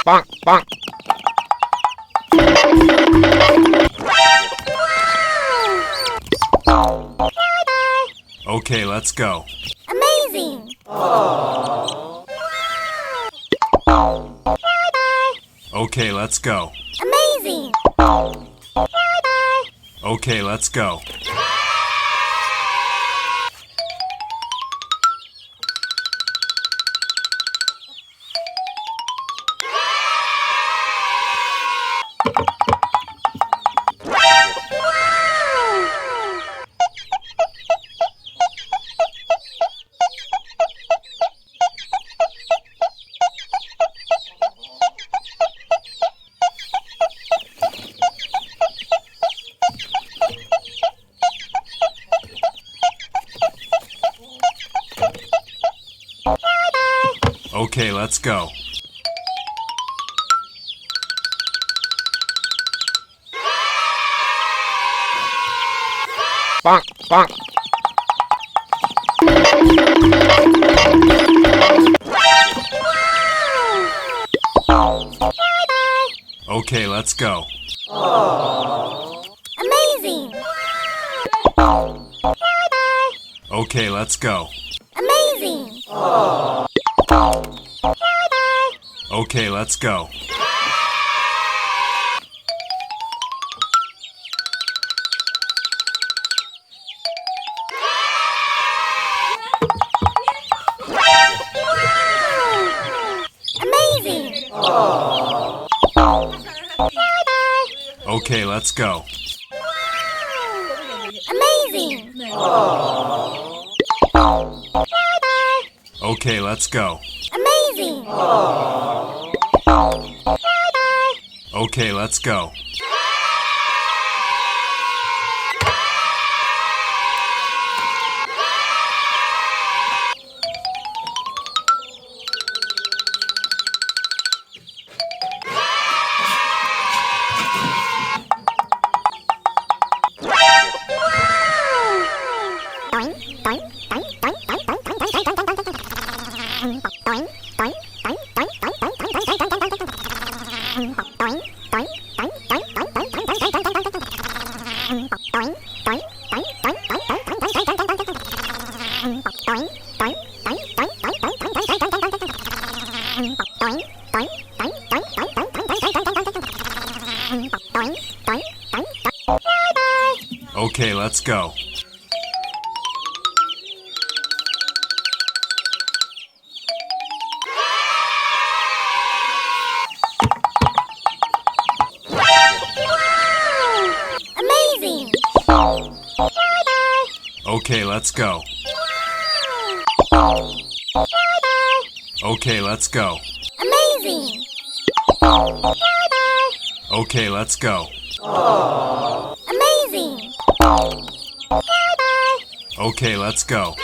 Bonk, bonk. Okay, let's go. Amazing! Okay, let's go. Amazing! Okay, let's go. Okay, let's go. Bonk, bonk. Okay, let's go. Amazing! Okay, let's go. Amazing! Okay, let's go. Amazing! Okay, let's go. Amazing! Okay, let's go. Amazing! Okay, let's go. Okay, let's go. Amazing! Okay, let's go. Okay, let's go. Amazing! Okay, let's go. Amazing! Okay, let's go.